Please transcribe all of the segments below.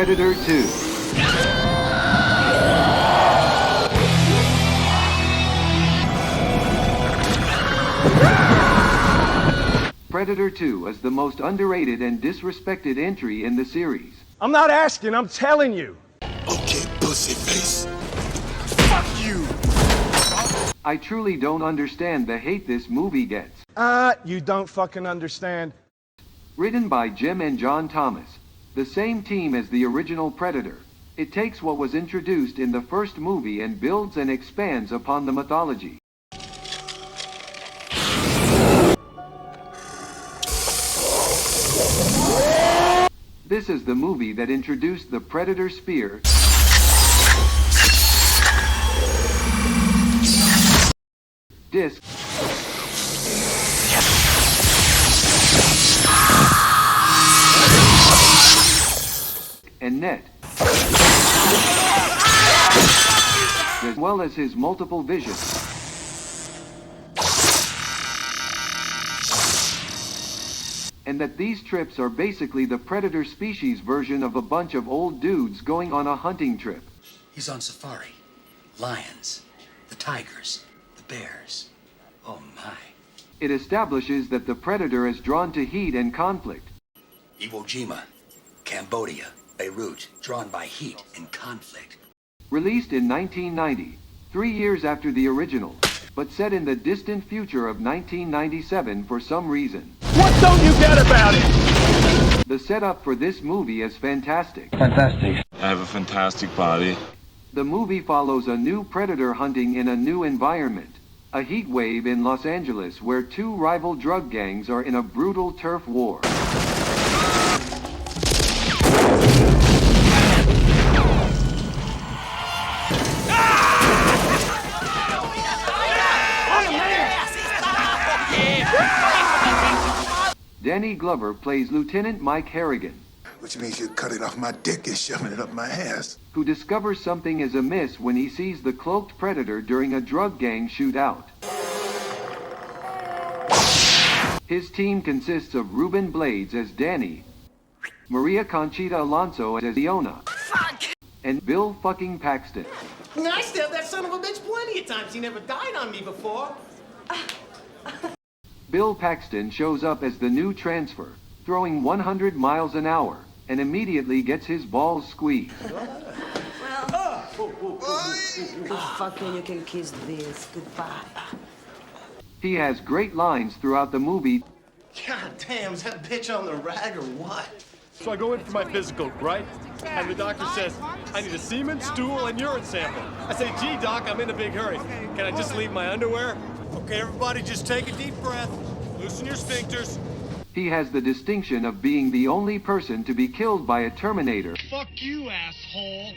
Predator 2. Predator 2 is the most underrated and disrespected entry in the series. I'm not asking, I'm telling you. Okay, pussyface. Fuck you! I truly don't understand the hate this movie gets. You don't fucking understand. Written by Jim and John Thomas, the same team as the original Predator, it takes what was introduced in the first movie and builds and expands upon the mythology. This is the movie that introduced the Predator spear, disc, and net, as well as his multiple visions. And that these trips are basically the Predator species version of a bunch of old dudes going on a hunting trip. He's on safari. Lions, the tigers, the bears. Oh my. It establishes that the Predator is drawn to heat and conflict. Iwo Jima, Cambodia, Beirut, drawn by heat and conflict. Released in 1990, 3 years after the original, but set in the distant future of 1997 for some reason. What don't you get about it? The setup for this movie is fantastic. Fantastic. I have a fantastic body. The movie follows a new predator hunting in a new environment, a heat wave in Los Angeles where two rival drug gangs are in a brutal turf war. Danny Glover plays Lieutenant Mike Harrigan, Which means you're cutting off my dick and shoving it up my ass. who discovers something is amiss when he sees the cloaked predator during a drug gang shootout. His team consists of Ruben Blades as Danny, Maria Conchita Alonso as Iona, and Bill fucking Paxton. I stabbed that son of a bitch plenty of times. He never died on me before. Bill Paxton shows up as the new transfer, throwing 100 miles an hour, and immediately gets his balls squeezed. Fucking you can kiss this. Goodbye. He has great lines throughout the movie. God damn, is that bitch on the rag or what? So I go in for my physical, right? And the doctor says, I need a semen, stool, and urine sample. I say, gee, doc, I'm in a big hurry. Can I just leave my underwear? Okay, everybody, just take a deep breath. Loosen your sphincters. He has the distinction of being the only person to be killed by a Terminator, Fuck you, asshole.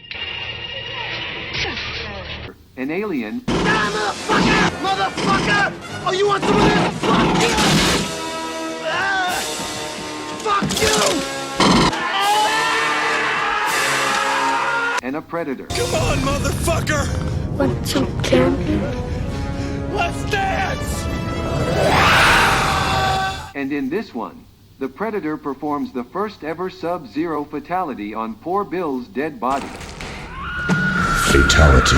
an alien, Motherfucker! Oh, you want some of that? Fuck you! Fuck you! and a predator. Come on, motherfucker! Want to kill me? Let's dance! And in this one, the predator performs the first ever Sub-Zero fatality on poor Bill's dead body. Fatality.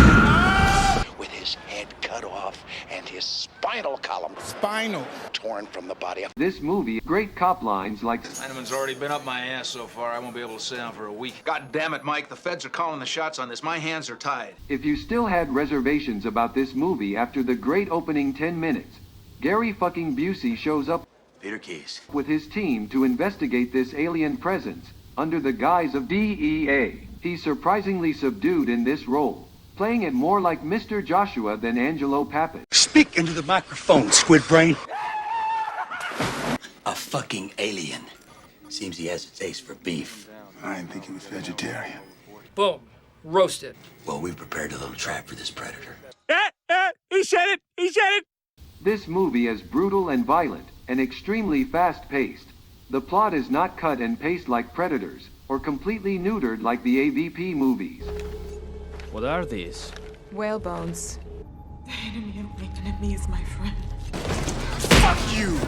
With his head cut off and his spinal column Spinal. torn from the body. This movie, great cop lines like, Heineman's already been up my ass so far, I won't be able to sit down for a week. God damn it, Mike, the feds are calling the shots on this. My hands are tied. if you still had reservations about this movie after the great opening 10 minutes, Gary fucking Busey shows up Peter Keys. with his team to investigate this alien presence under the guise of DEA. He's surprisingly subdued in this role, playing it more like Mr. Joshua than Angelo Pappas. Speak into the microphone, squid brain. A fucking alien. Seems he has a taste for beef. I didn't think he was vegetarian. Boom. Roasted. Well, we prepared a little trap for this predator. He said it! He said it! This movie is brutal and violent, and extremely fast-paced. The plot is not cut and paste like Predators, or completely neutered like the AVP movies. What are these? Whale bones. The enemy of my enemy is my friend. Fuck you!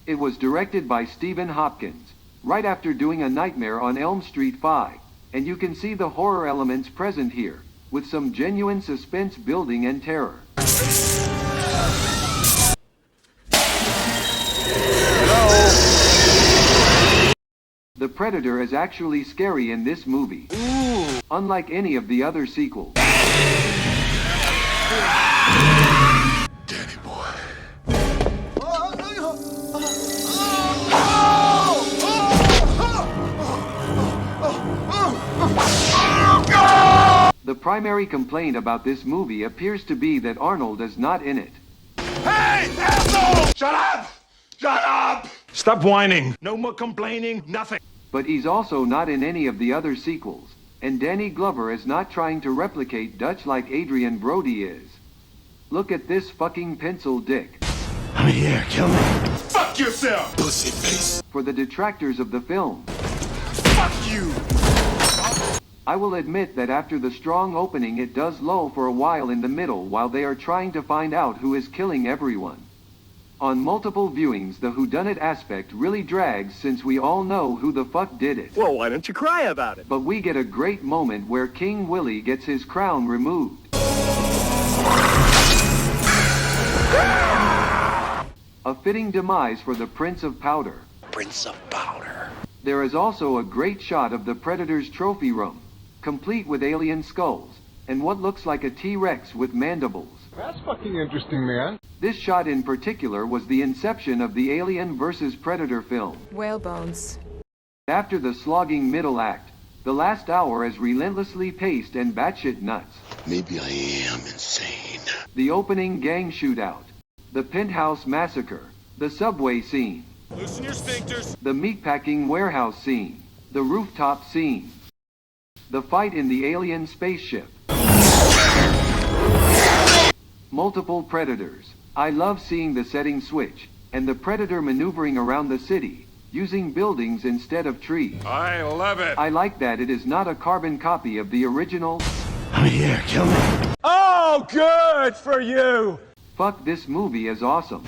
It was directed by Stephen Hopkins, right after doing A Nightmare on Elm Street 5, and you can see the horror elements present here, with some genuine suspense building and terror. The Predator is actually scary in this movie. Ooh. Unlike any of the other sequels. Danny boy. The primary complaint about this movie appears to be that Arnold is not in it. Hey, asshole! Shut up! Shut up! Stop whining. No more complaining, nothing. But he's also not in any of the other sequels, and Danny Glover is not trying to replicate Dutch like Adrian Brody is. Look at this fucking pencil dick. I'm here, kill me. Fuck yourself! Pussy face. For the detractors of the film, Fuck you! I will admit that after the strong opening it does lull for a while in the middle while they are trying to find out who is killing everyone. On multiple viewings the whodunit aspect really drags since we all know who the fuck did it. Well, why don't you cry about it? But we get a great moment where King Willie gets his crown removed. A fitting demise for the Prince of Powder. Prince of Powder. There is also a great shot of the Predator's trophy room, complete with alien skulls, and what looks like a T-Rex with mandibles. That's fucking interesting, man. This shot in particular was the inception of the Alien vs. Predator film. Whale bones. After the slogging middle act, the last hour is relentlessly paced and batshit nuts. Maybe I am insane. The opening gang shootout, the penthouse massacre, the subway scene, Loosen your sphincters. the meatpacking warehouse scene, the rooftop scene, the fight in the alien spaceship, multiple predators. I love seeing the setting switch, and the Predator maneuvering around the city, using buildings instead of trees. I love it. I like that it is not a carbon copy of the original. I'm here, kill me. Oh, good for you! Fuck, this movie is awesome.